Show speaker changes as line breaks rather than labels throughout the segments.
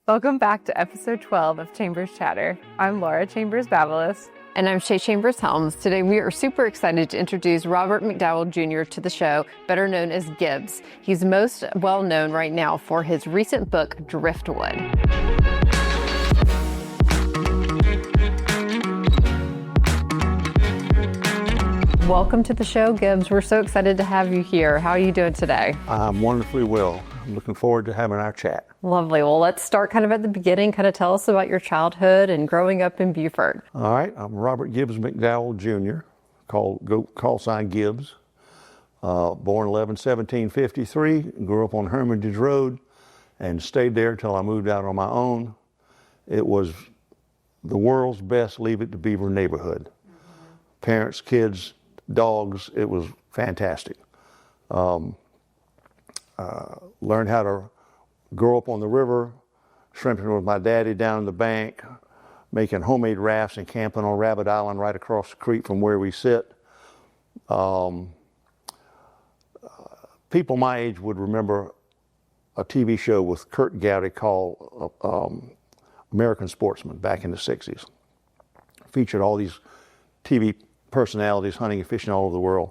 Welcome back to episode 12 of Chambers Chatter. I'm Laura Chambers-Bavelis.
And I'm Shay Chambers-Helms. Today we are super excited to introduce Robert McDowell Jr. to the show, better known as Gibbs. He's most well known right now for his recent book, Driftwood. Welcome to the show, Gibbs. We're so excited to have you here. How are you doing today?
I'm wonderfully well. I'm looking forward to having our chat.
Lovely. Well, let's start kind of at the beginning. Kind of tell us about your childhood and growing up in Beaufort.
All right. I'm Robert Gibbs McDowell Jr., call sign Gibbs. Born 11/17/53, grew up on Hermitage Road and stayed there till I moved out on my own. It was the world's best Leave It to Beaver neighborhood. Parents, kids, dogs, it was fantastic. Learned how to grow up on the river, shrimping with my daddy down in the bank, making homemade rafts and camping on Rabbit Island right across the creek from where we sit. People my age would remember a TV show with Kurt Gowdy called American Sportsman back in the 60s. Featured all these TV personalities hunting and fishing all over the world.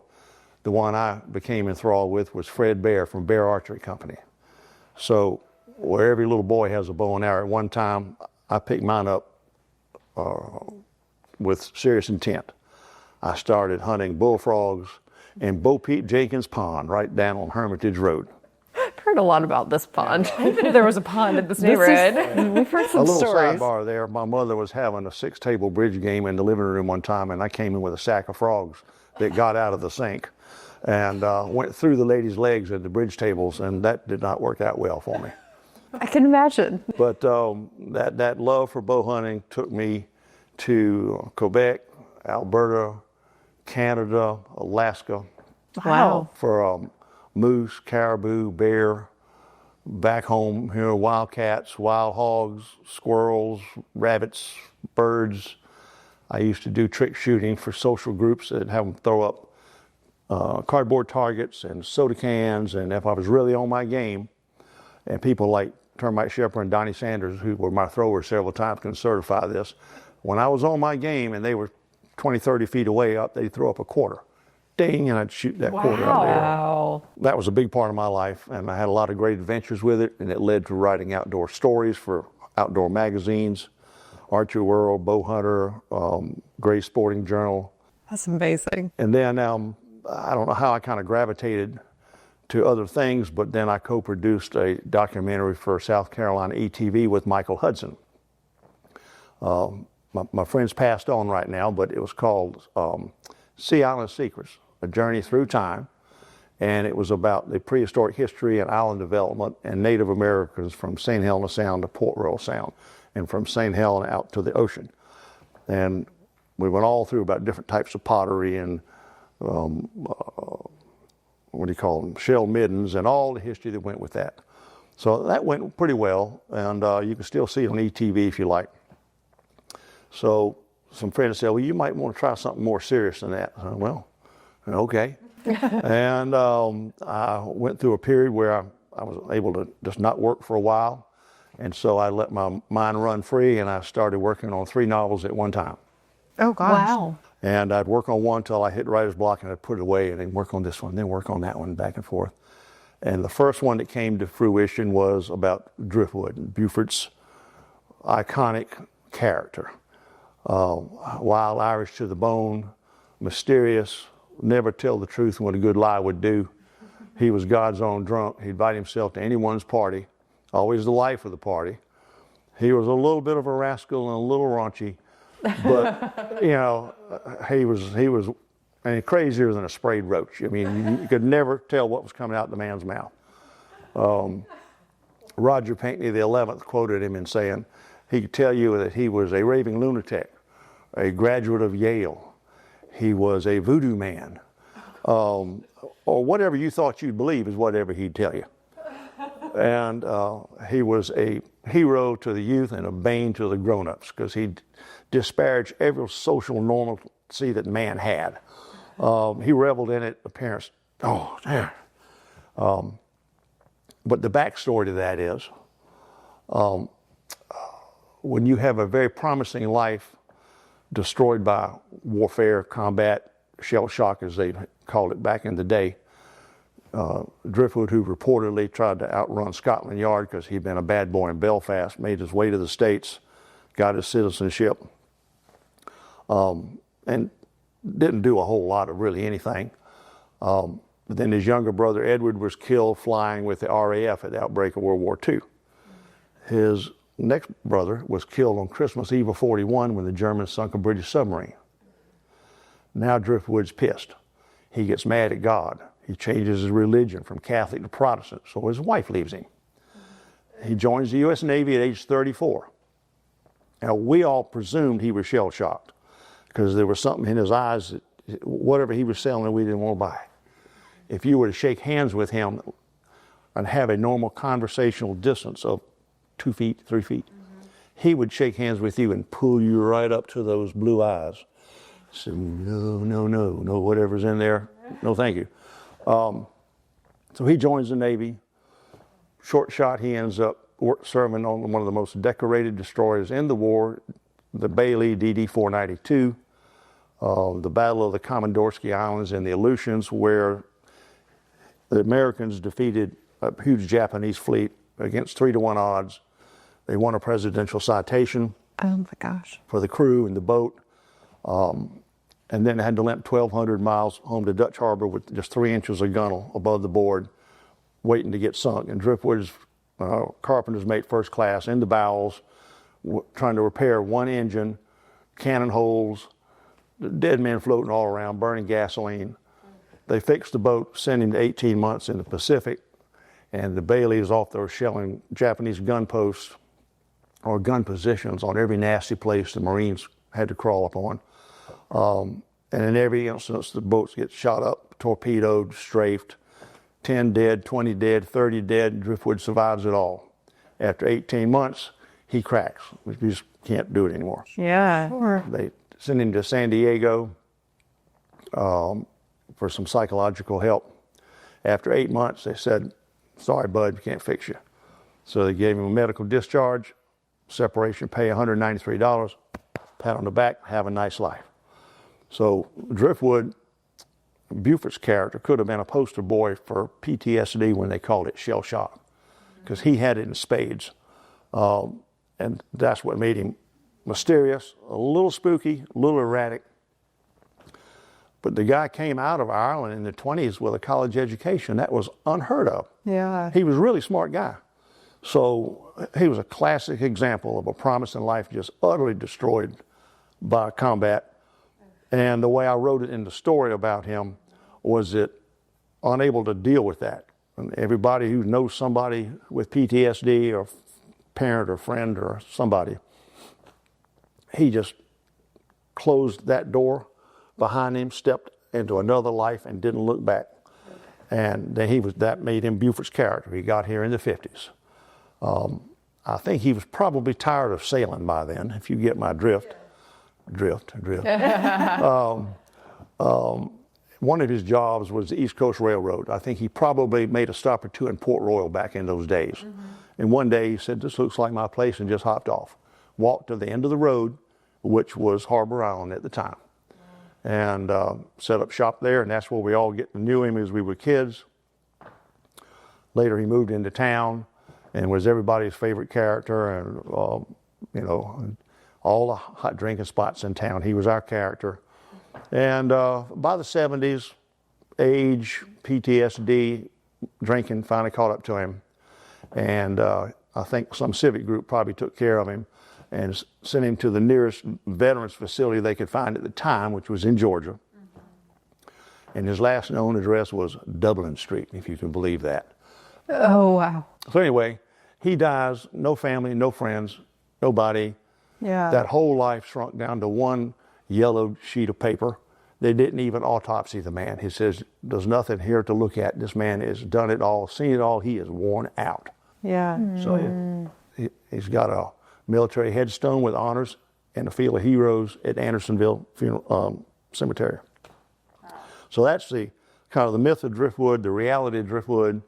The one I became enthralled with was Fred Bear from Bear Archery Company. So where every little boy has a bow and arrow, at one time I picked mine up with serious intent. I started hunting bullfrogs in Bo Peep Jenkins Pond right down on Hermitage Road.
I've heard a lot about this pond.
I didn't know there was a pond in this neighborhood.
We've heard some
a little
stories.
sidebar there. My mother was having a 6-table bridge game in the living room one time, and I came in with a sack of frogs that got out of the sink and went through the lady's legs at the bridge tables, and that did not work out well for me.
I can imagine.
But that love for bow hunting took me to Quebec, Alberta, Canada, Alaska.
Wow.
For moose, caribou, bear, back home here, wildcats, wild hogs, squirrels, rabbits, birds. I used to do trick shooting for social groups that have them throw up cardboard targets and soda cans, and if I was really on my game, and people like Termite Shepherd and Donnie Sanders, who were my throwers several times, can certify this, when I was on my game and they were 20, 30 feet away up, they'd throw up a quarter. Ding, and I'd shoot that quarter up there.
Wow.
That was a big part of my life, and I had a lot of great adventures with it, and it led to writing outdoor stories for outdoor magazines, Archery World, Bow Hunter, Gray Sporting Journal.
That's amazing.
And then I don't know how I kind of gravitated to other things, but then I co-produced a documentary for South Carolina ETV with Michael Hudson. My friend's passed on right now, but it was called Sea Island Secrets, A Journey Through Time, and it was about the prehistoric history and island development and Native Americans from St. Helena Sound to Port Royal Sound, and from St. Helena out to the ocean. And we went all through about different types of pottery and what do you call them, shell middens, and all the history that went with that. So that went pretty well, and you can still see it on ETV if you like. So some friends said, well, you might want to try something more serious than that. I said, well, okay. And I went through a period where I was able to just not work for a while, and so I let my mind run free, and I started working on 3 novels at one time.
Oh, gosh.
Wow.
And I'd work on one till I hit writer's block, and I'd put it away, and then work on this one, then work on that one, back and forth. And the first one that came to fruition was about Driftwood, Beaufort's iconic character. Wild Irish to the bone, mysterious, never tell the truth what a good lie would do. He was God's own drunk. He'd invite himself to anyone's party, always the life of the party. He was a little bit of a rascal and a little raunchy, but you know, he was and crazier than a sprayed roach. I mean, you could never tell what was coming out the man's mouth. Roger Pinckney the 11th quoted him in saying he could tell you that he was a raving lunatic, a graduate of Yale, he was a voodoo man, or whatever you thought you'd believe is whatever he'd tell you. And he was a hero to the youth and a bane to the grown-ups, because he disparaged every social normalcy that man had. He reveled in it, appearance. Oh, yeah. But the backstory to that is, when you have a very promising life destroyed by warfare, combat, shell shock, as they called it back in the day, Driftwood, who reportedly tried to outrun Scotland Yard because he'd been a bad boy in Belfast, made his way to the States, got his citizenship, and didn't do a whole lot of really anything. But then his younger brother Edward was killed flying with the RAF at the outbreak of World War II. His next brother was killed on Christmas Eve of '41 when the Germans sunk a British submarine. Now Driftwood's pissed. He gets mad at God. He changes his religion from Catholic to Protestant, so his wife leaves him. He joins the U.S. Navy at age 34. Now, we all presumed he was shell-shocked because there was something in his eyes that whatever he was selling, we didn't want to buy. If you were to shake hands with him and have a normal conversational distance of 2 feet, 3 feet, he would shake hands with you and pull you right up to those blue eyes. So, no, whatever's in there, no thank you. So he joins the Navy. Short shot, he ends up serving on one of the most decorated destroyers in the war, the Bailey DD-492, the Battle of the Komandorsky Islands and the Aleutians, where the Americans defeated a huge Japanese fleet against 3-to-1 odds. They won a presidential citation for the crew and the boat. And then had to limp 1,200 miles home to Dutch Harbor with just 3 inches of gunwale above the board, waiting to get sunk. And Driftwood's carpenter's mate first class in the bowels, trying to repair one engine, cannon holes, dead men floating all around, burning gasoline. They fixed the boat, sent him to 18 months in the Pacific, and the Bailey is off there shelling Japanese gun posts or gun positions on every nasty place the Marines had to crawl up on. And in every instance, the boats get shot up, torpedoed, strafed, 10 dead, 20 dead, 30 dead. Driftwood survives it all. After 18 months, he cracks. We just can't do it anymore.
Yeah. Sure.
They send him to San Diego for some psychological help. After 8 months, they said, sorry, bud, we can't fix you. So they gave him a medical discharge, separation pay $193, pat on the back, have a nice life. So Driftwood, Beaufort's character, could have been a poster boy for PTSD when they called it shell shock, because he had it in spades. And that's what made him mysterious, a little spooky, a little erratic. But the guy came out of Ireland in the 20s with a college education. That was unheard of.
Yeah.
He was a really smart guy. So he was a classic example of a promising life just utterly destroyed by combat. And the way I wrote it in the story about him was that unable to deal with that. And everybody who knows somebody with PTSD or parent or friend or somebody, he just closed that door behind him, stepped into another life and didn't look back. And then that made him Beaufort's character. He got here in the 50s. I think he was probably tired of sailing by then, if you get my drift. One of his jobs was the East Coast Railroad. I think he probably made a stop or two in Port Royal back in those days. And one day he said, this looks like my place, and just hopped off. Walked to the end of the road, which was Harbor Island at the time. And set up shop there, and that's where we all knew him as we were kids. Later he moved into town and was everybody's favorite character, and all the hot drinking spots in town. He was our character. And by the 70s, age, PTSD, drinking finally caught up to him. And I think some civic group probably took care of him and sent him to the nearest veterans facility they could find at the time, which was in Georgia. And his last known address was Dublin Street, if you can believe that.
Oh, wow.
So anyway, he dies, no family, no friends, nobody.
Yeah.
That whole life shrunk down to one yellow sheet of paper. They didn't even autopsy the man. He says, there's nothing here to look at. This man has done it all, seen it all. He is worn out.
Yeah.
So he's got a military headstone with honors and a field of heroes at Andersonville Cemetery. So that's the kind of the myth of Driftwood, the reality of Driftwood.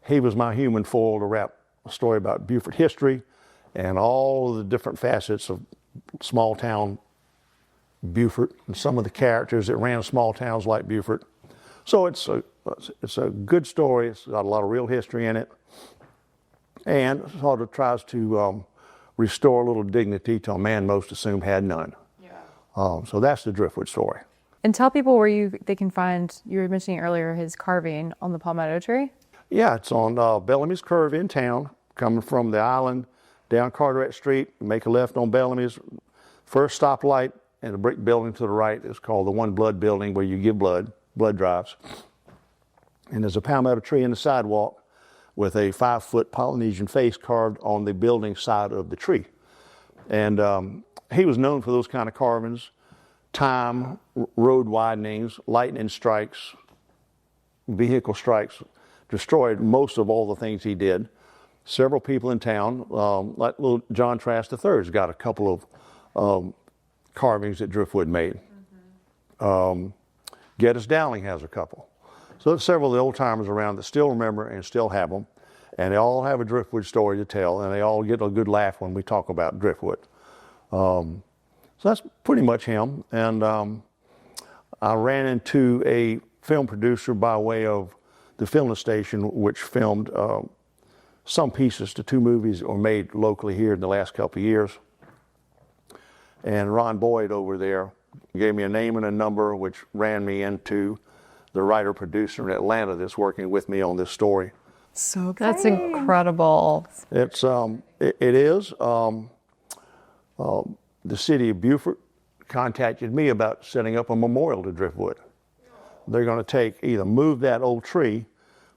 He was my human foil to wrap a story about Beaufort history and all of the different facets of small town Beaufort and some of the characters that ran small towns like Beaufort. So it's a good story. It's got a lot of real history in it, and sort of tries to restore a little dignity to a man most assumed had none. So that's the Driftwood story.
And tell people where they can find, you were mentioning earlier, his carving on the palmetto tree?
Yeah, it's on Bellamy's Curve in town, coming from the island down Carteret Street. Make a left on Bellamy's. First stoplight and a brick building to the right is called the One Blood Building, where you give blood drives. And there's a palmetto tree in the sidewalk with a 5-foot Polynesian face carved on the building side of the tree. And he was known for those kind of carvings: time, road widenings, lightning strikes, vehicle strikes. Destroyed most of all the things he did. Several people in town, like little John Trask III's got a couple of carvings that Driftwood made. Geddes Dowling has a couple. So there's several of the old timers around that still remember and still have them. And they all have a Driftwood story to tell, and they all get a good laugh when we talk about Driftwood. So that's pretty much him. And I ran into a film producer by way of the filming station, which filmed some pieces to 2 movies that were made locally here in the last couple of years. And Ron Boyd over there gave me a name and a number, which ran me into the writer-producer in Atlanta that's working with me on this story.
So good.
That's incredible.
It's it is. The city of Beaufort contacted me about setting up a memorial to Driftwood. They're going to move that old tree,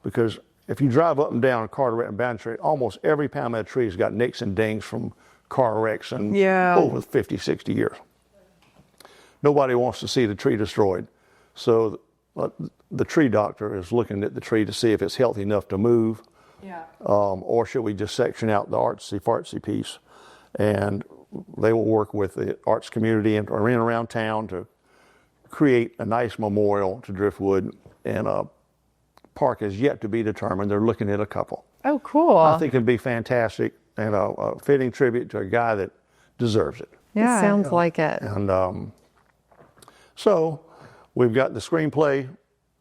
because if you drive up and down Carteret and Boundary, almost every palmetto tree has got nicks and dings from car wrecks and over 50, 60 years. Nobody wants to see the tree destroyed. So the tree doctor is looking at the tree to see if it's healthy enough to move, or should we just section out the artsy-fartsy piece. And they will work with the arts community and around town to create a nice memorial to Driftwood, and a park is yet to be determined. They're looking at a couple.
Oh, cool.
I think it'd be fantastic and a fitting tribute to a guy that deserves it.
Yeah, it sounds like it.
And so we've got the screenplay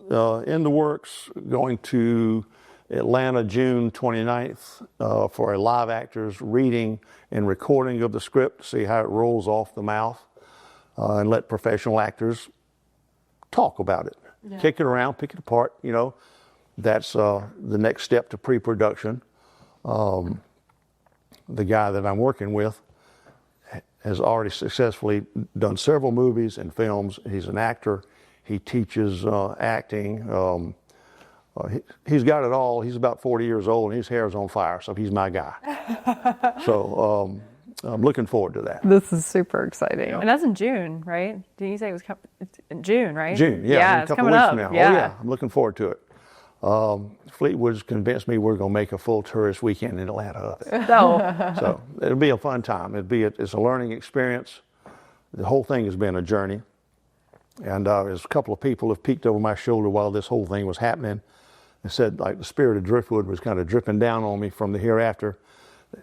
in the works, going to Atlanta June 29th for a live actors reading and recording of the script to see how it rolls off the mouth, and let professional actors talk about it. Kick it around, pick it apart. That's the next step to pre-production. The guy that I'm working with has already successfully done several movies and films. He's an actor. He teaches acting. He's got it all. He's about 40 years old, and his hair is on fire, so he's my guy. So I'm looking forward to that.
This is super exciting.
And that's in June, right? Did you say it was it's in June, right?
June, yeah.
Yeah,
in a
it's
couple
coming
weeks
up.
from now.
Yeah.
Oh, yeah. I'm looking forward to it. Fleetwood's convinced me we're going to make a full tourist weekend in Atlanta of it. So it'll be a fun time. It's a learning experience. The whole thing has been a journey. And there's a couple of people have peeked over my shoulder while this whole thing was happening and said, like, the spirit of Driftwood was kind of dripping down on me from the hereafter.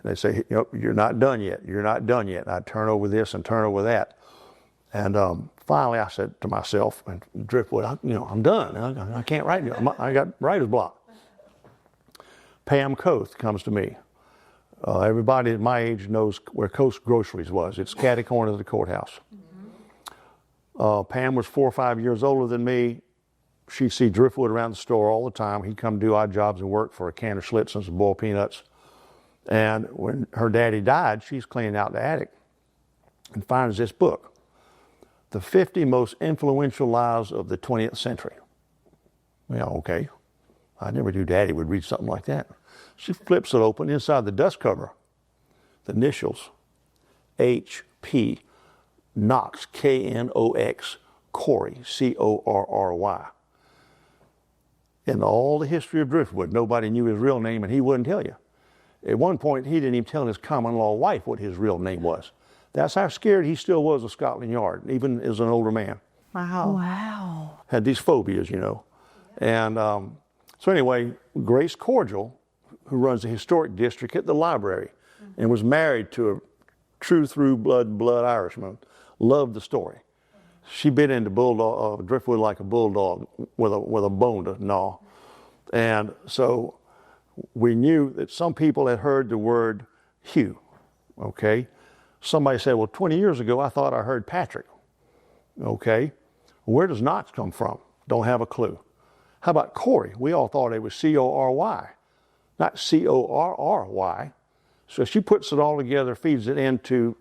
They say, you're not done yet. You're not done yet. And I'd turn over this and turn over that. And finally I said to myself, and Driftwood, I'm done. I can't write. I got writer's block. Pam Coath comes to me. Everybody at my age knows where Coast Groceries was. It's catty corner of the courthouse. Pam was 4 or 5 years older than me. She'd see Driftwood around the store all the time. He'd come do odd jobs and work for a can of Schlitz and some boiled peanuts. And when her daddy died, she's cleaning out the attic and finds this book, The 50 Most Influential Lives of the 20th Century. Well, okay. I never knew Daddy would read something like that. She flips it open. Inside the dust cover, the initials, H.P. Knox, K-N-O-X, Corey, C-O-R-R-Y. In all the history of Driftwood, nobody knew his real name, and he wouldn't tell you. At one point, he didn't even tell his common-law wife what his real name was. That's how scared he still was of Scotland Yard, even as an older man.
Wow.
Had these phobias, And so anyway, Grace Cordial, who runs the historic district at the library, and was married to a true through blood Irishman. Loved the story. She bit into driftwood like a bulldog with a bone to gnaw. And so we knew that some people had heard the word Hugh, okay? Somebody said, well, 20 years ago, I thought I heard Patrick, okay? Where does Knox come from? Don't have a clue. How about Corey? We all thought it was C-O-R-Y, not C-O-R-R-Y. So she puts it all together, feeds it into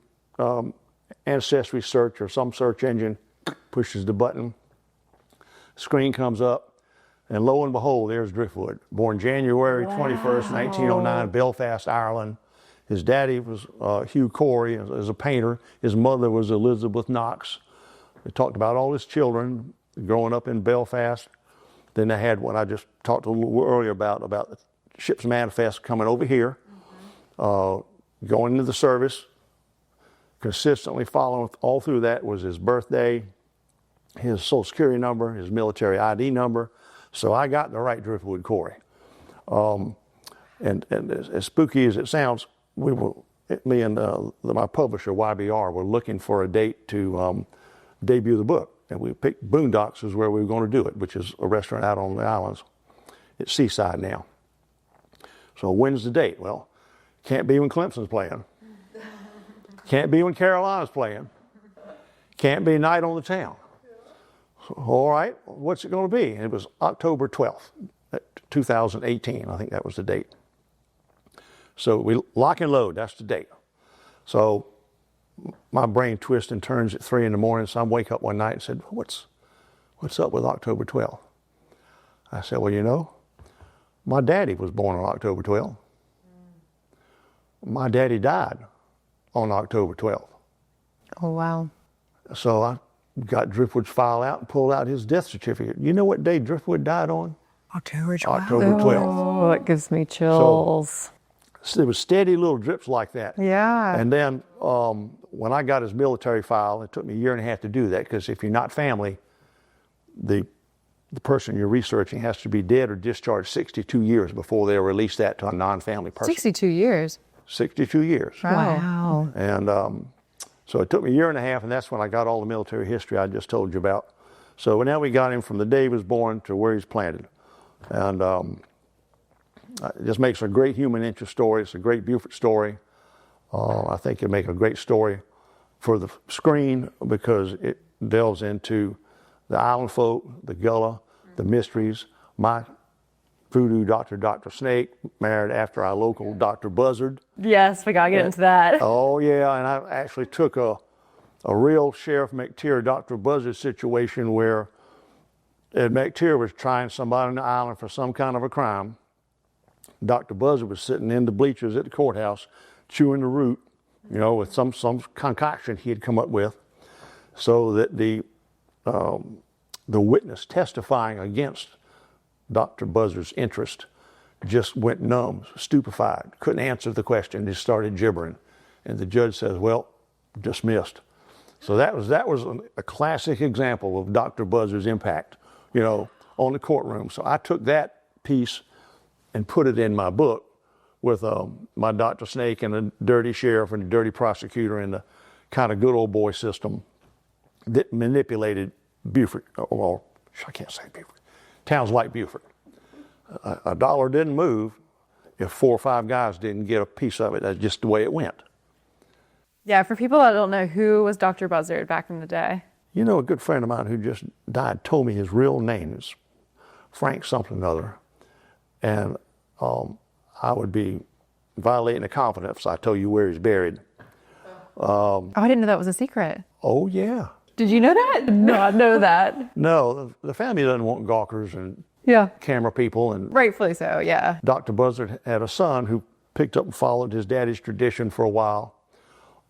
Ancestry search or some search engine, pushes the button, screen comes up, and lo and behold, there's Driftwood, born January 21st, 1909, Belfast, Ireland. His daddy was Hugh Corey as a painter. His mother was Elizabeth Knox. They talked about all his children growing up in Belfast. Then they had what I just talked a little earlier about the ship's manifest coming over here, going into the service, consistently following all through that was his birthday, his Social Security number, his military ID number. So I got the right Driftwood Corey. And as spooky as it sounds, me and my publisher, YBR, were looking for a date to debut the book. And we picked Boondocks as where we were going to do it, which is a restaurant out on the islands. It's seaside now. So when's the date? Well, can't be when Clemson's playing. Can't be when Carolina's playing. Can't be night on the town. So, all right, what's it going to be? And it was October 12th, 2018. I think that was the date. So we lock and load, that's the date. So my brain twists and turns at 3 a.m. So I wake up one night and said, what's up with October 12th? I said, well, you know, my daddy was born on October 12th. My daddy died on October 12th.
Oh, wow.
So I got Driftwood's file out and pulled out his death certificate. You know what day Driftwood died on?
October 12th.
October 12th.
Oh, it gives me chills.
So there was steady little drips like that.
Yeah.
And then when I got his military file, it took me a year and a half to do that, because if you're not family, the person you're researching has to be dead or discharged 62 years before they'll release that to a non-family person.
62 years?
62 years.
Wow.
And so it took me a year and a half, and that's when I got all the military history I just told you about. So now we got him from the day he was born to where he's planted. And it just makes a great human interest story. It's a great Beaufort story. I think it'd make a great story for the screen because it delves into the island folk, the Gullah, the mysteries. My Voodoo Dr. Snake, married after our local Dr. Buzzard.
Yes, we got to get into that.
Oh, yeah, and I actually took a real Sheriff McTeer, Dr. Buzzard situation where Ed McTeer was trying somebody on the island for some kind of a crime. Dr. Buzzard was sitting in the bleachers at the courthouse chewing the root, you know, with some concoction he had come up with, so that the witness testifying against Dr. Buzzard's interest just went numb, stupefied, couldn't answer the question, just started gibbering. And the judge says, well, dismissed. So that was a classic example of Dr. Buzzard's impact, you know, on the courtroom. So I took that piece and put it in my book with my Dr. Snake and a dirty sheriff and a dirty prosecutor and the kind of good old boy system that manipulated Beaufort, or I can't say Beaufort, towns like Beaufort. A dollar didn't move if 4 or 5 guys didn't get a piece of it. That's just the way it went.
Yeah, for people that don't know, who was Dr. Buzzard back in the day?
You know, a good friend of mine who just died told me his real name is Frank something or other. And I would be violating the confidence if I told you where he's buried.
Oh, I didn't know that was a secret.
Oh, yeah.
Did you know that? No, I know that.
No, the family doesn't want gawkers and camera people. And
rightfully so, yeah.
Dr. Buzzard had a son who picked up and followed his daddy's tradition for a while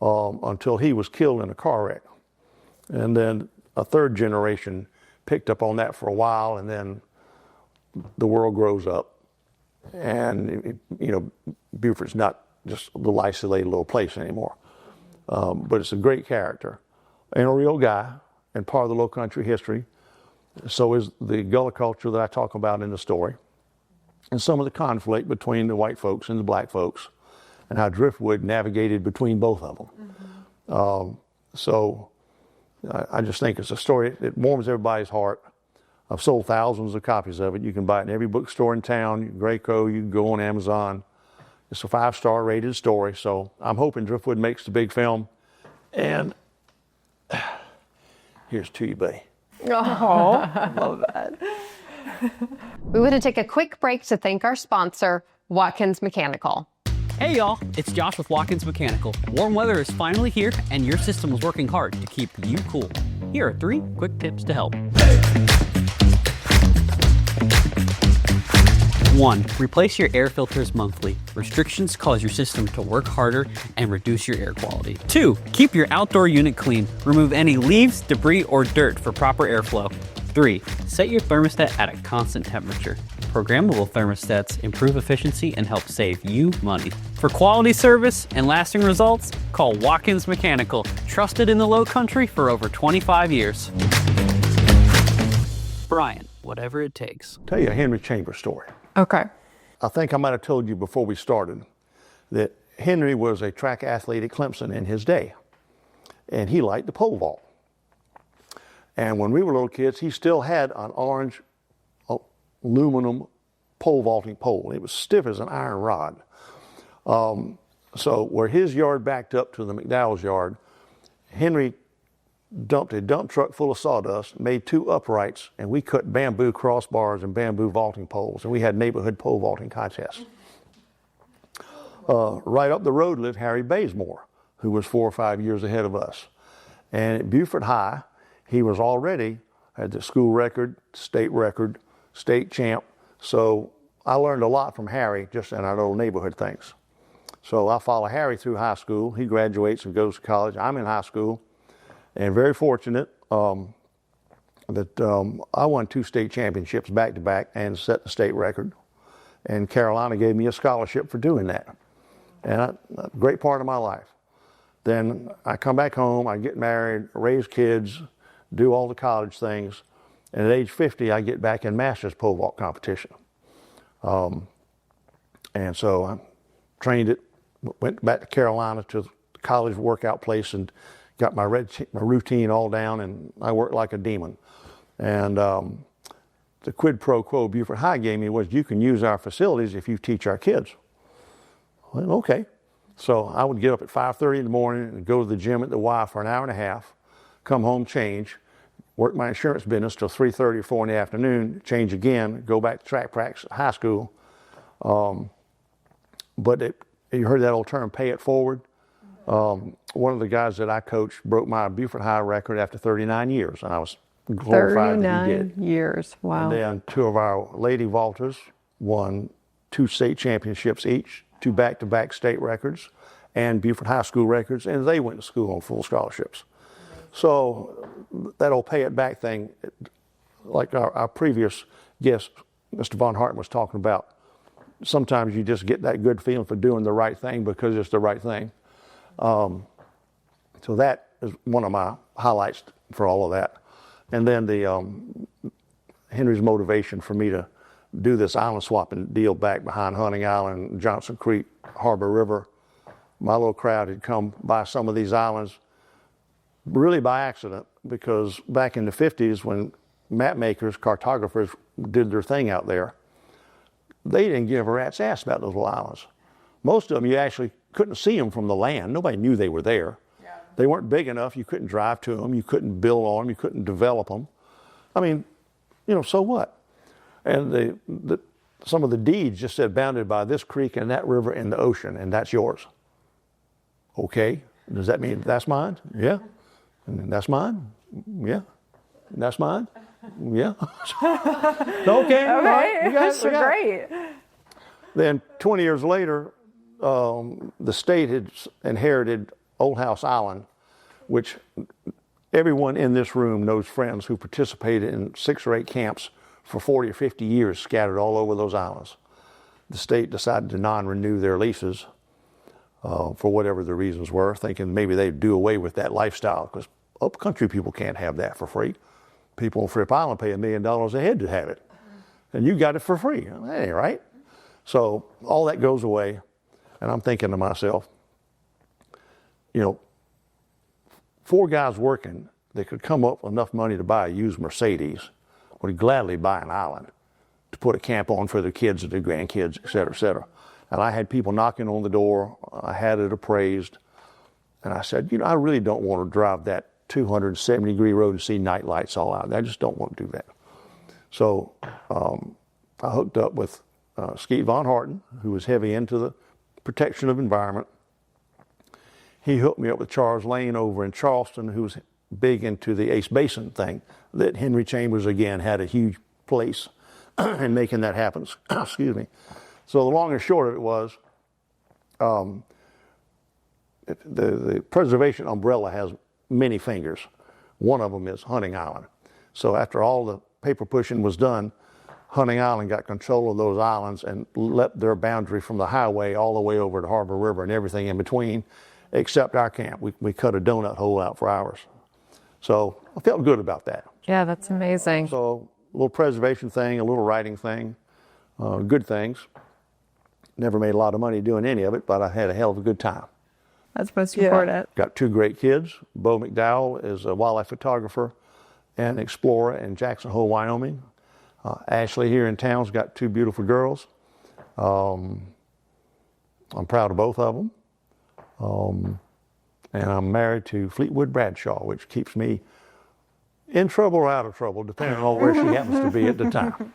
until he was killed in a car wreck. And then a third generation picked up on that for a while, and then the world grows up. And, you know, Beaufort's not just a little isolated little place anymore. But it's a great character and a real guy and part of the Lowcountry history. So is the Gullah culture that I talk about in the story, and some of the conflict between the white folks and the black folks. and how Driftwood navigated between both of them. So I just think it's a story that warms everybody's heart. I've sold thousands of copies of it. You can buy it in every bookstore in town. Graco, you can go on Amazon. It's a 5-star rated story, so I'm hoping Driftwood makes the big film. And here's to you, buddy.
Oh, love that.
We want to take a quick break to thank our sponsor, Watkins Mechanical.
Hey y'all, it's Josh with Watkins Mechanical. Warm weather is finally here and your system is working hard to keep you cool. Here are 3 quick tips to help. 1. Replace your air filters monthly. Restrictions cause your system to work harder and reduce your air quality. 2. Keep your outdoor unit clean. Remove any leaves, debris, or dirt for proper airflow. 3. Set your thermostat at a constant temperature. Programmable thermostats improve efficiency and help save you money. For quality service and lasting results, call Watkins Mechanical, trusted in the Lowcountry for over 25 years. Brian, whatever it takes.
Tell you a Henry Chambers story.
Okay.
I think I might have told you before we started that Henry was a track athlete at Clemson in his day, and he liked the pole vault. And when we were little kids, he still had an orange aluminum pole vaulting pole. It was stiff as an iron rod. So where his yard backed up to the McDowell's yard, Henry dumped a dump truck full of sawdust, made 2 uprights, and we cut bamboo crossbars and bamboo vaulting poles, and we had neighborhood pole vaulting contests. Right up the road lived Harry Bazemore, who was 4 or 5 years ahead of us. And at Beaufort High, he was already had the school record, state champ. So I learned a lot from Harry just in our little neighborhood things. So I follow Harry through high school. He graduates and goes to college. I'm in high school. And very fortunate that I won 2 state championships back to back and set the state record. And Carolina gave me a scholarship for doing that. And a great part of my life. Then I come back home, I get married, raise kids, do all the college things. And at age 50, I get back in Masters pole vault competition. And so I trained it, went back to Carolina to the college workout place and got my routine all down, and I worked like a demon. And the quid pro quo Beaufort High gave me was, you can use our facilities if you teach our kids. Well, okay. So I would get up at 5:30 in the morning and go to the gym at the Y for an hour and a half, come home, change, work my insurance business till 3:30 or 4 in the afternoon, change again, go back to track practice at high school. But you heard that old term, pay it forward. One of the guys that I coached broke my Beaufort High record after 39 years, and I was glorified that he did.
39 years, wow.
And then 2 of our lady vaulters won 2 state championships each, 2 back-to-back state records, and Beaufort High School records, and they went to school on full scholarships. So that old pay it back thing, like our previous guest, Mr. Von Harten, was talking about, sometimes you just get that good feeling for doing the right thing because it's the right thing. So that is one of my highlights for all of that. And then Henry's motivation for me to do this island swapping deal back behind Hunting Island, Johnson Creek, Harbor River. My little crowd had come by some of these islands really by accident, because back in the 50s when map makers, cartographers did their thing out there, they didn't give a rat's ass about those little islands. Most of them, you actually couldn't see them from the land. Nobody knew they were there. Yeah. They weren't big enough. You couldn't drive to them. You couldn't build on them. You couldn't develop them. I mean, so what? And some of the deeds just said bounded by this creek and that river and the ocean, and that's yours. Okay. Does that mean that's mine? Yeah. And that's mine? Yeah. And that's mine? Yeah. Okay.
Right.
That's
great.
Then 20 years later, the state had inherited Old House Island, which everyone in this room knows friends who participated in 6 or 8 camps for 40 or 50 years scattered all over those islands. The state decided to non-renew their leases for whatever the reasons were, thinking maybe they'd do away with that lifestyle, because upcountry people can't have that for free. People on Fripp Island pay $1 million a head to have it. And you got it for free. That ain't right. So all that goes away. And I'm thinking to myself, 4 guys working that could come up with enough money to buy a used Mercedes would gladly buy an island to put a camp on for their kids and their grandkids, et cetera, et cetera. And I had people knocking on the door. I had it appraised. And I said, I really don't want to drive that 270-degree road and see night lights all out. I just don't want to do that. So I hooked up with Skeet Von Harten, who was heavy into the protection of environment. He hooked me up with Charles Lane over in Charleston, who was big into the Ace Basin thing, that Henry Chambers, again, had a huge place in making that happen. Excuse me. So the long and short of it was, the preservation umbrella has many fingers. One of them is Hunting Island. So after all the paper pushing was done, Hunting Island got control of those islands and let their boundary from the highway all the way over to Harbor River and everything in between, except our camp. We cut a donut hole out for ours. So I felt good about that.
Yeah, that's amazing.
So a little preservation thing, a little writing thing, good things. Never made a lot of money doing any of it, but I had a hell of a good time.
That's most important.
Got 2 great kids. Bo McDowell is a wildlife photographer and explorer in Jackson Hole, Wyoming. Ashley here in town's got 2 beautiful girls. I'm proud of both of them. And I'm married to Fleetwood Bradshaw, which keeps me in trouble or out of trouble, depending on where she happens to be at the time.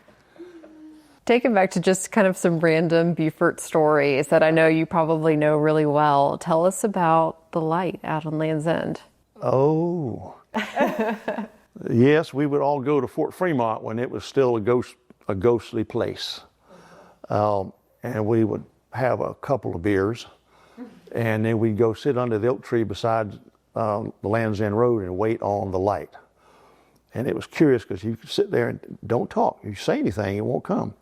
Take it back to just kind of some random Beaufort stories that I know you probably know really well. Tell us about the light out on Land's End.
Oh. Yes, we would all go to Fort Fremont when it was still a ghostly place. And we would have a couple of beers, and then we'd go sit under the oak tree beside the Land's End Road and wait on the light. And it was curious because you could sit there and don't talk. You say anything, it won't come.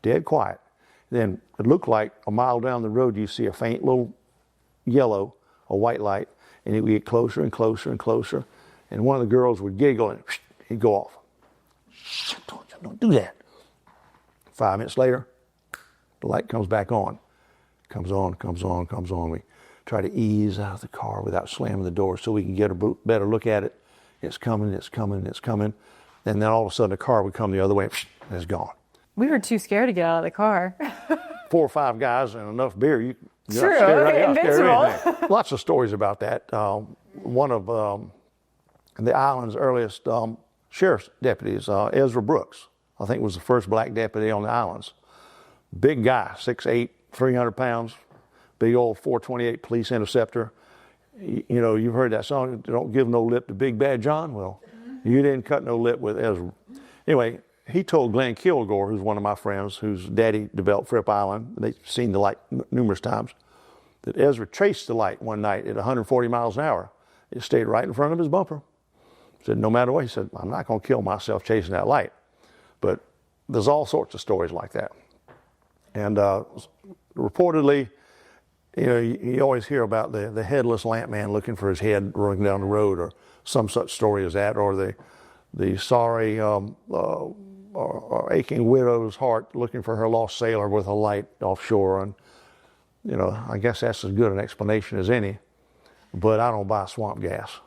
Dead quiet. Then it looked like a mile down the road you see a faint little yellow, a white light, and it would get closer and closer and closer. And one of the girls would giggle and he'd go off. Don't do that. 5 minutes later, the light comes back on. Comes on, comes on, comes on. We try to ease out of the car without slamming the door so we can get a better look at it. It's coming, it's coming, it's coming. And then all of a sudden the car would come the other way and it's gone.
We were too scared to get out of the car.
4 or 5 guys and enough beer, you're
True,
not scared,
invincible.
Lots of stories about that. One of the island's earliest sheriff's deputies, Ezra Brooks, I think was the first black deputy on the islands. Big guy, 6'8", 300 pounds, big old 428 police interceptor. You've heard that song, "Don't Give No Lip to Big Bad John." Well, you didn't cut no lip with Ezra. Anyway, he told Glenn Kilgore, who's one of my friends, whose daddy developed Fripp Island, they've seen the light numerous times, that Ezra chased the light one night at 140 miles an hour. It stayed right in front of his bumper. Said, no matter what, he said, I'm not going to kill myself chasing that light. But there's all sorts of stories like that. And reportedly, you always hear about the headless lamp man looking for his head rolling down the road, or some such story as that, or the sorry or aching widow's heart looking for her lost sailor with a light offshore. And, I guess that's as good an explanation as any. But I don't buy swamp gas.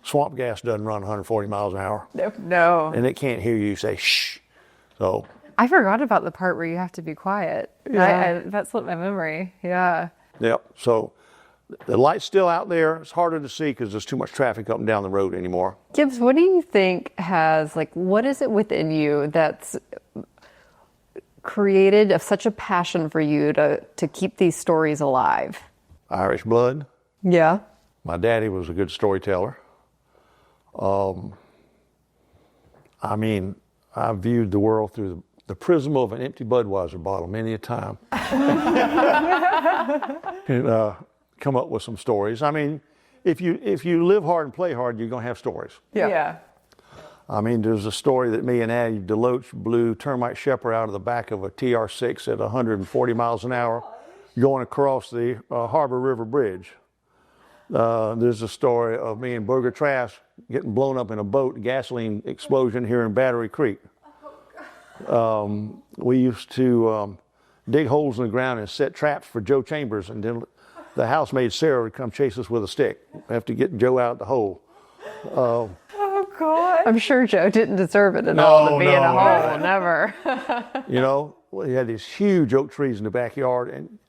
Swamp gas doesn't run 140 miles an hour.
No.
And it can't hear you say, shh. So
I forgot about the part where you have to be quiet.
Yeah.
That slipped my memory. Yeah.
Yep. So the light's still out there. It's harder to see because there's too much traffic up and down the road anymore.
Gibbs, what do you think what is it within you that's created of such a passion for you to keep these stories alive?
Irish blood.
Yeah.
My daddy was a good storyteller. I viewed the world through the prism of an empty Budweiser bottle many a time. And come up with some stories. If you live hard and play hard, you're going to have stories.
Yeah.
There's a story that me and Addie Deloach blew termite shepherd out of the back of a TR-6 at 140 miles an hour going across the Harbor River Bridge. There's a story of me and Burger Trask getting blown up in a boat, gasoline explosion here in Battery Creek. We used to dig holes in the ground and set traps for Joe Chambers, and then the housemaid Sarah would come chase us with a stick. We have to get Joe out of the hole.
Oh, God.
I'm sure Joe didn't deserve it at all to be in a hole.
No.
Never.
You know, we had these huge oak trees in the backyard, and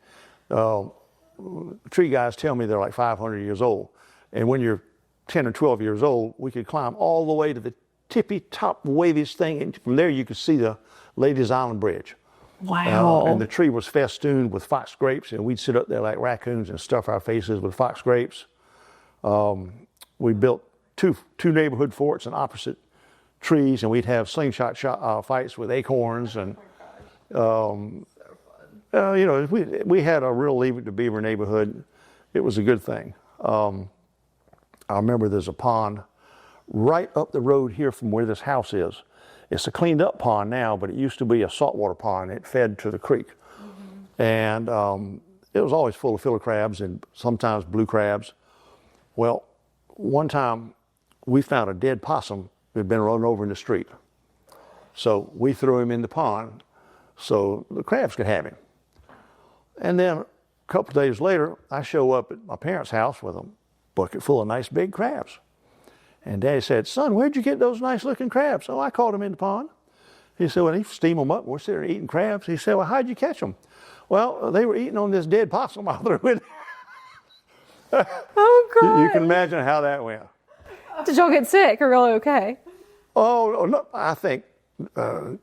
tree guys tell me they're like 500 years old. And when you're 10 or 12 years old, we could climb all the way to the tippy top waviest thing, and from there you could see the Ladies Island Bridge.
Wow.
And the tree was festooned with fox grapes, and we'd sit up there like raccoons and stuff our faces with fox grapes. We built two neighborhood forts in opposite trees, and we'd have slingshot fights with acorns. And you know, we had a real Leave It to Beaver neighborhood. It was a good thing. I remember there's a pond right up the road here from where this house is. It's a cleaned up pond now, but it used to be a saltwater pond. It fed to the creek. Mm-hmm. And it was always full of fiddler crabs and sometimes blue crabs. Well, one time we found a dead possum that had been run over in the street. So we threw him in the pond so the crabs could have him. And then a couple of days later, I show up at my parents' house with a bucket full of nice big crabs. And Daddy said, "Son, where'd you get those nice looking crabs?" "Oh, I caught them in the pond." He said, "Well, he steam them up. We're sitting there eating crabs." He said, "Well, how'd you catch them?" "Well, they were eating on this dead possum I threw in."
Oh, God.
You can imagine how that went.
Did y'all get sick or really okay?
Oh, no, I think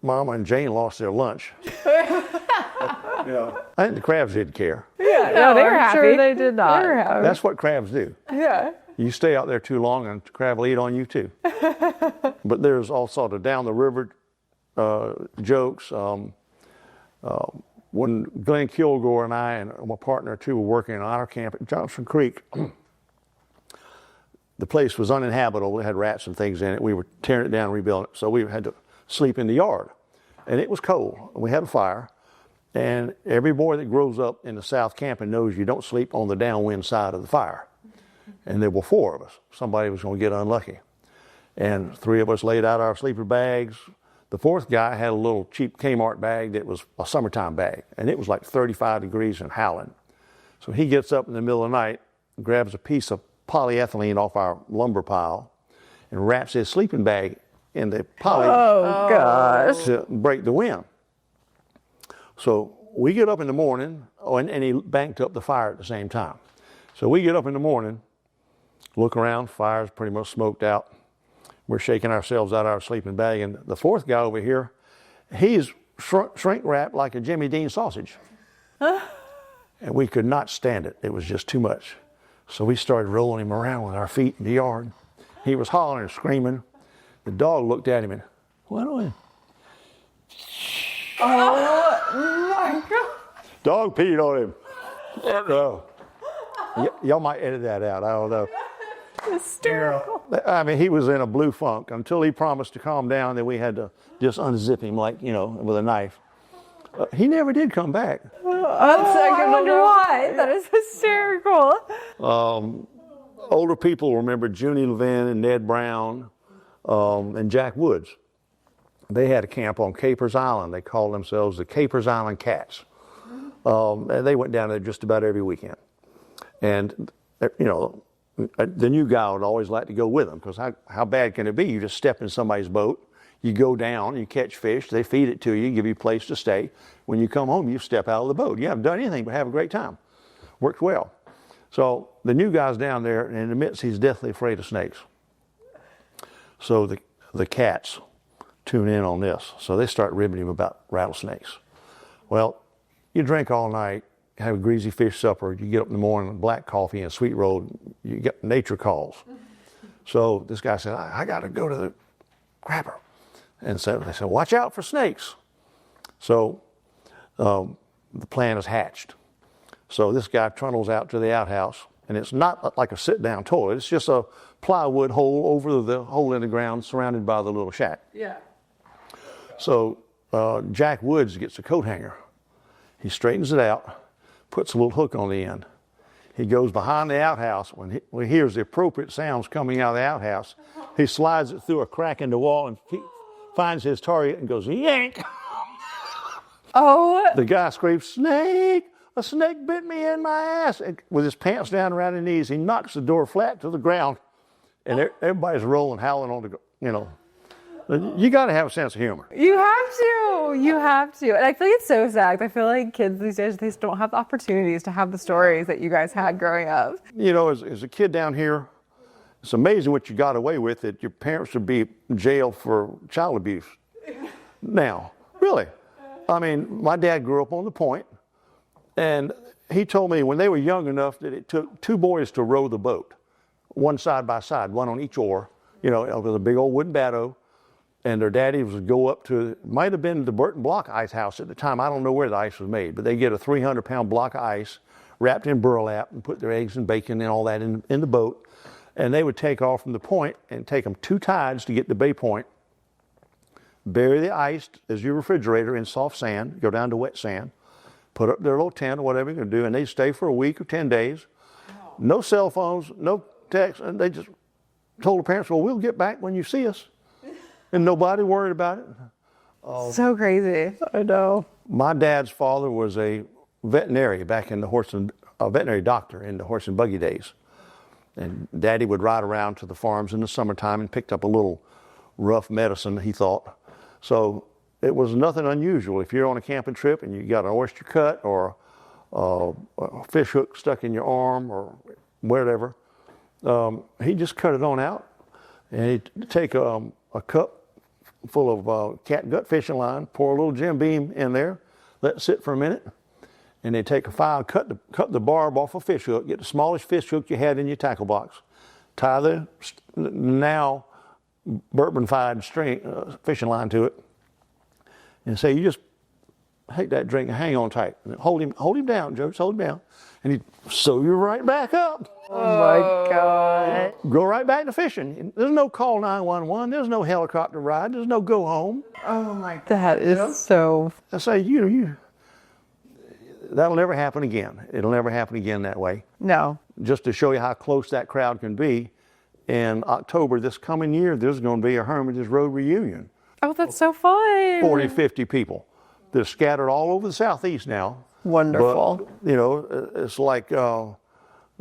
Mama and Jane lost their lunch. I think the crabs didn't care.
Yeah, no, they were
I'm
happy.
sure they did not.
They were happy.
That's what crabs do.
Yeah.
You stay out there too long and the crab will eat on you too. But there's also the down the river jokes. When Glenn Kilgore and I and my partner too were working in Otter Camp at Johnson Creek, the place was uninhabitable. It had rats and things in it. We were tearing it down and rebuilding it. So we had to sleep in the yard. And it was cold. We had a fire. And every boy that grows up in the South camping knows you don't sleep on the downwind side of the fire. And there were 4 of us. Somebody was going to get unlucky. And 3 of us laid out our sleeper bags. The 4th guy had a little cheap Kmart bag that was a summertime bag. And it was like 35 degrees and howling. So he gets up in the middle of the night, grabs a piece of polyethylene off our lumber pile, and wraps his sleeping bag in the poly
Gosh.
to break the wind. So we get up in the morning, and he banked up the fire at the same time. So we get up in the morning, look around, fire's pretty much smoked out. We're shaking ourselves out of our sleeping bag, and the 4th guy over here, he's shrink wrapped like a Jimmy Dean sausage. And we could not stand it. It was just too much. So we started rolling him around with our feet in the yard. He was hollering and screaming. The dog looked at him and, "What are you?"
Oh, my God.
Dog peed on him. No. Y'all might edit that out. I don't know.
Hysterical.
I mean, he was in a blue funk until he promised to calm down. Then we had to just unzip him like, with a knife. He never did come back.
I wonder why. That is hysterical.
Older people remember Junie Levin and Ned Brown and Jack Woods. They had a camp on Capers Island. They called themselves the Capers Island Cats. And they went down there just about every weekend. And, the new guy would always like to go with them, because how bad can it be? You just step in somebody's boat, you go down, you catch fish, they feed it to you, give you a place to stay. When you come home, you step out of the boat. You haven't done anything but have a great time. Works well. So the new guy's down there, and admits he's deathly afraid of snakes. So the cats tune in on this. So they start ribbing him about rattlesnakes. Well, you drink all night, have a greasy fish supper, you get up in the morning with black coffee and a sweet roll, you get nature calls. So this guy said, I got to go to the crapper. And so they said, watch out for snakes. So the plan is hatched. So this guy trundles out to the outhouse, and it's not like a sit-down toilet. It's just a plywood hole over the hole in the ground surrounded by the little shack.
Yeah.
So Jack Woods gets a coat hanger. He straightens it out, puts a little hook on the end. He goes behind the outhouse. When he hears the appropriate sounds coming out of the outhouse, he slides it through a crack in the wall and finds his target and goes, yank!
Oh.
The guy screams, "Snake! A snake bit me in my ass!" And with his pants down around his knees, he knocks the door flat to the ground, and everybody's rolling, howling on the. You got to have a sense of humor.
You have to. You have to. And I feel like it's so sad. I feel like kids these days, they just don't have the opportunities to have the stories that you guys had growing up.
As a kid down here, it's amazing what you got away with, that your parents would be in jail for child abuse. Now, really. I mean, my dad grew up on the point, and he told me when they were young enough that it took 2 boys to row the boat, one side by side, one on each oar. It was a big old wooden batteau. And their daddy would go up to, it might have been the Burton block ice house at the time. I don't know where the ice was made, but they get a 300-pound block of ice wrapped in burlap and put their eggs and bacon and all that in the boat. And they would take off from the point and take them 2 tides to get to Bay Point, bury the ice as your refrigerator in soft sand, go down to wet sand, put up their little tent or whatever you're going to do, and they'd stay for a week or 10 days. No cell phones, no text, and they just told the parents, well, we'll get back when you see us. And nobody worried about it.
So crazy. I know.
My dad's father was a veterinary back in the veterinary doctor in the horse and buggy days. And Daddy would ride around to the farms in the summertime and picked up a little rough medicine, he thought. So it was nothing unusual. If you're on a camping trip and you got an oyster cut or a fish hook stuck in your arm or whatever, he'd just cut it on out. And he'd take a cup full of catgut fishing line, pour a little Jim Beam in there, let it sit for a minute, and then take a file, cut the barb off a fish hook, get the smallest fish hook you had in your tackle box, tie the now bourbon-fied string fishing line to it, and say, you just take that drink and hang on tight. And hold him down, Joe, just hold him down. And he'd sew you right back up.
Oh my God.
Go right back to fishing. There's no call 911. There's no helicopter ride. There's no go home.
Oh my God. That is so.
I say, that'll never happen again. It'll never happen again that way.
No.
Just to show you how close that crowd can be, in October this coming year, there's going to be a Hermitage Road reunion.
Oh, that's so fun.
40, 50 people. They're scattered all over the southeast now.
Wonderful.
But, it's like the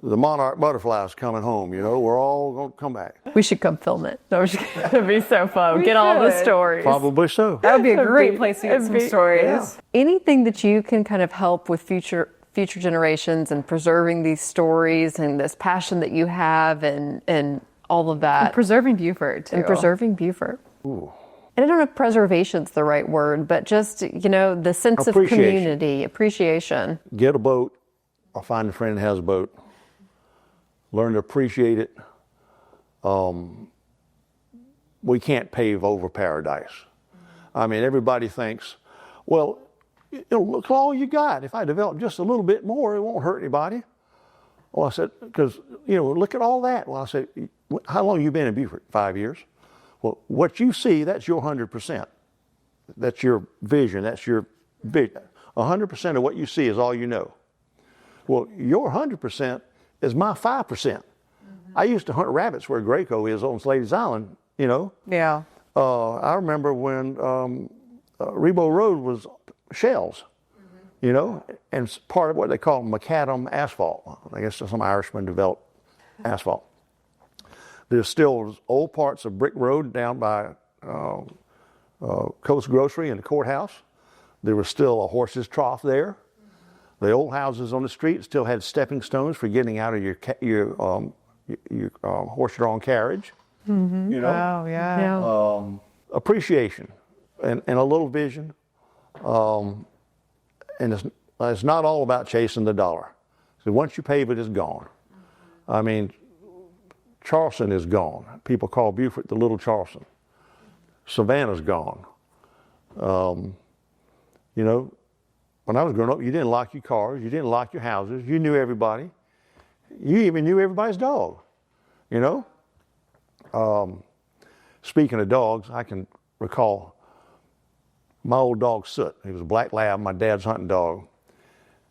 monarch butterflies coming home. We're all going to come back.
We should come film it. No, I'm just kidding. It'd be so fun. Get all the stories.
Probably so.
That would be a great place to get some stories.
Yeah.
Anything that you can kind of help with future generations and preserving these stories and this passion that you have and all of that.
And preserving Beaufort, too.
And preserving Beaufort.
Ooh.
And I don't know if preservation's the right word, but just, the sense of community, appreciation.
Get a boat or find a friend that has a boat. Learn to appreciate it. We can't pave over paradise. I mean, everybody thinks, well, look at all you got. If I develop just a little bit more, it won't hurt anybody. Well, I said, because, look at all that. Well, I said, how long have you been in Beaufort? 5 years. Well, what you see, that's your 100%. That's your vision. That's your vision. 100% of what you see is all you know. Well, your 100% is my 5%. Mm-hmm. I used to hunt rabbits where Graco is on Slady's Island,
Yeah.
I remember when Rebo Road was shells, and it's part of what they call macadam asphalt. I guess some Irishman developed asphalt. There's still old parts of Brick Road down by Coast Grocery and the courthouse. There was still a horse's trough there. The old houses on the street still had stepping stones for getting out of your horse-drawn carriage.
Mm-hmm. Oh, yeah.
Appreciation and a little vision. And it's not all about chasing the dollar. So once you pave it, it's gone. I mean, Charleston is gone. People call Beaufort the Little Charleston. Savannah's gone. When I was growing up, you didn't lock your cars, you didn't lock your houses, you knew everybody. You even knew everybody's dog, Speaking of dogs, I can recall my old dog Soot. He was a black lab, my dad's hunting dog.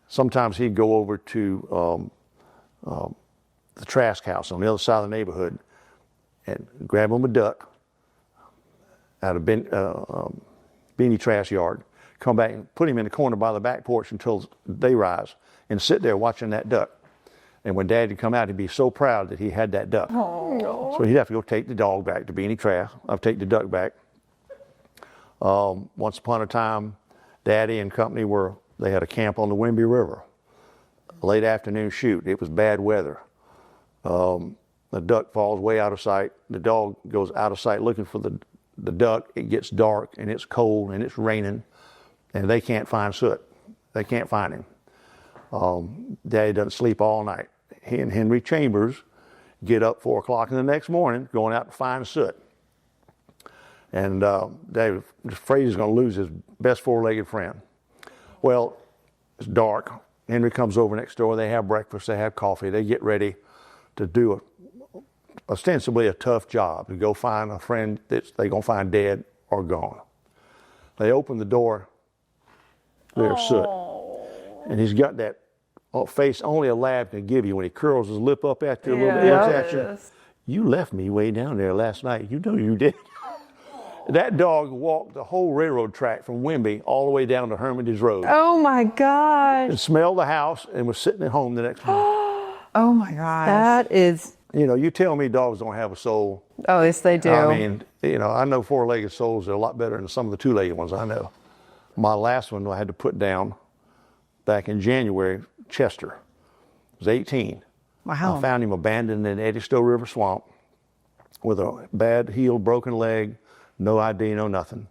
Sometimes he'd go over to the Trask house on the other side of the neighborhood and grab him a duck out of Beanie Trask yard, come back and put him in the corner by the back porch until day rise and sit there watching that duck. And when Dad would come out, he'd be so proud that he had that duck. So he'd have to go take the dog back to Beanie Trask. I'd take the duck back. Once upon a time, Daddy and company they had a camp on the Wimby River. Late afternoon shoot. It was bad weather. The duck falls way out of sight. The dog goes out of sight looking for the duck. It gets dark and it's cold and it's raining and they can't find Soot. They can't find him. Daddy doesn't sleep all night. He and Henry Chambers get up 4 o'clock in the next morning going out to find Soot. And Daddy was afraid he was going to lose his best four-legged friend. Well, it's dark. Henry comes over next door. They have breakfast. They have coffee. They get ready to do ostensibly a tough job, to go find a friend that they're going to find dead or gone. They open the door. There's Soot. And he's got that face only a lab can give you when he curls his lip up at you a little bit, looks at you. You left me way down there last night. You know you did. That dog walked the whole railroad track from Wimby all the way down to Hermitage Road.
Oh my gosh.
And smelled the house and was sitting at home the next morning.
Oh my gosh.
That is.
You know, you tell me dogs don't have a soul.
Oh, yes, they do.
I mean, you know, I know four-legged souls are a lot better than some of the two-legged ones I know. My last one I had to put down back in January, Chester. He was 18.
Wow.
I found him abandoned in Eddystowe River Swamp with a bad heel, broken leg, no ID, no nothing.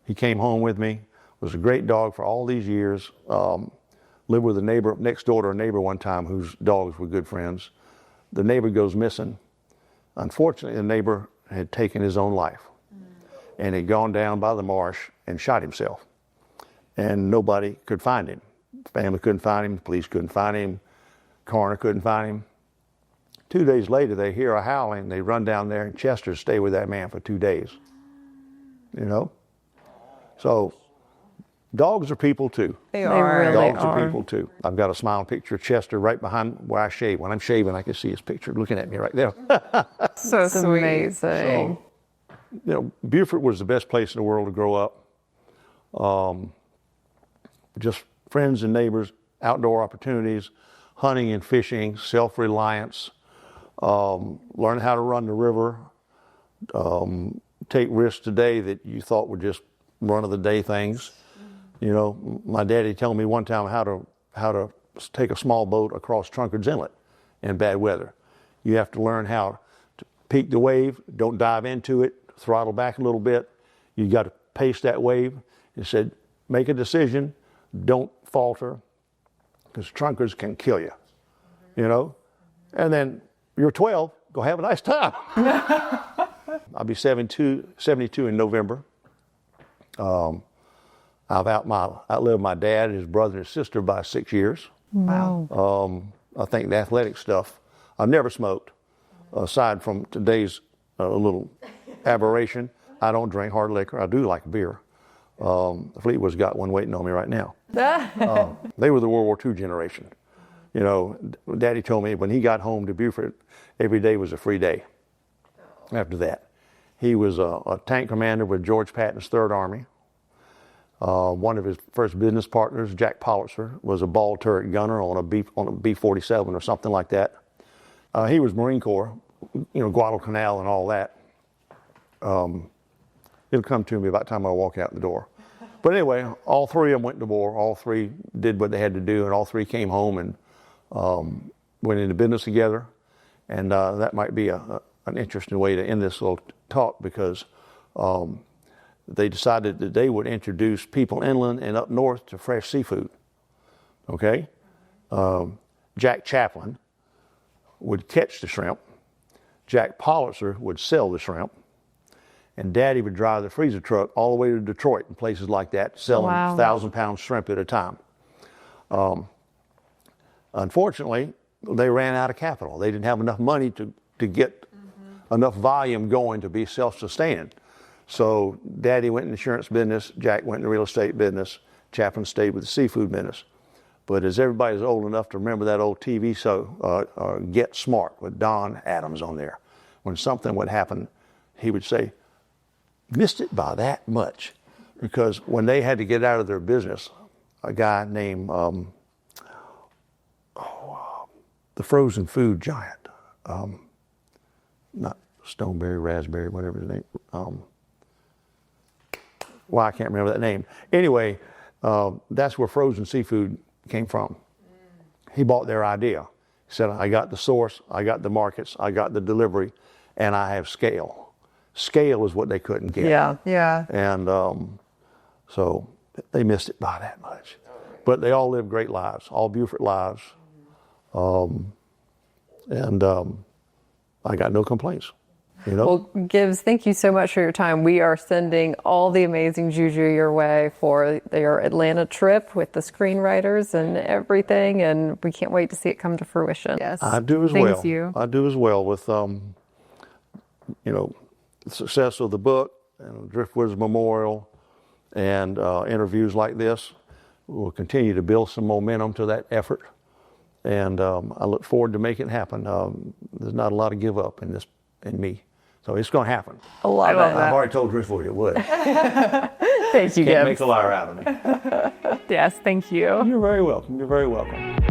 He came home with me, was a great dog for all these years. Lived with a neighbor, next door to a neighbor one time whose dogs were good friends. The neighbor goes missing. Unfortunately, the neighbor had taken his own life and had gone down by the marsh and shot himself. And nobody could find him. Family couldn't find him, police couldn't find him, coroner couldn't find him. 2 days later, they hear a howling. They run down there in Chester to stay with that man for 2 days. You know? So, dogs are people too.
They are.
really
Dogs are people too. I've got a smiling picture of Chester right behind where I shave. When I'm shaving, I can see his picture looking at me right there.
So
It's
sweet.
amazing.
So, you know, Beaufort was the best place in the world to grow up. Just friends and neighbors, outdoor opportunities, hunting and fishing, self-reliance, learn how to run the river, take risks today that you thought were just run-of-the-day things. You know, my daddy told me one time how to take a small boat across Trunkard's Inlet in bad weather. You have to learn how to peak the wave, don't dive into it, throttle back a little bit. You got to pace that wave. He said, make a decision, don't falter, because Trunkards can kill you, you know? And then you're 12, go have a nice time. I'll be 72 in November. I've outlived my dad, his brother, and his sister by 6 years.
Wow.
I think the athletic stuff, I've never smoked, aside from today's little aberration. I don't drink hard liquor. I do like beer. Fleetwood's got one waiting on me right now. They were the World War II generation. You know, Daddy told me when he got home to Beaufort, every day was a free day after that. He was a tank commander with George Patton's Third Army. One of his first business partners, Jack Politzer, was a ball turret gunner on a B-47 or something like that. He was Marine Corps, you know, Guadalcanal and all that. It'll come to me by the time I walk out the door. But anyway, all three of them went to war. All three did what they had to do, and all three came home and went into business together. And that might be an interesting way to end this little talk, because they decided that they would introduce people inland and up north to fresh seafood. Okay? Jack Chaplin would catch the shrimp. Jack Politzer would sell the shrimp. And Daddy would drive the freezer truck all the way to Detroit and places like that, selling 1,000-pound shrimp at a time. Unfortunately, they ran out of capital. They didn't have enough money to get enough volume going to be self-sustaining. So Daddy went in the insurance business, Jack went in the real estate business, Chaplin stayed with the seafood business. But as everybody's old enough to remember that old TV show, Get Smart, with Don Adams on there, when something would happen, he would say, missed it by that much. because when they had to get out of their business, a guy named the frozen food giant, not Stoneberry, Raspberry, whatever his name. I can't remember that name. Anyway, that's where frozen seafood came from. He bought their idea. He said, I got the source, I got the markets, I got the delivery, and I have scale. Scale is what they couldn't get.
Yeah.
And so they missed it by that much. But they all lived great lives, all Beaufort lives. I got no complaints. You know?
Well, Gibbs, thank you so much for your time. We are sending all the amazing juju your way for your Atlanta trip with the screenwriters and everything, and we can't wait to see it come to fruition.
Yes.
I do as well.
Thank you.
I do as well with, the success of the book and Driftwood's memorial and interviews like this. We'll continue to build some momentum to that effort, and I look forward to making it happen. There's not a lot of give up in me. So it's going to happen.
I love it.
I've already told Driftwood it would.
Thank you,
Can't
Gibbs.
make a liar out of me.
Yes, thank you.
You're very welcome. You're very welcome.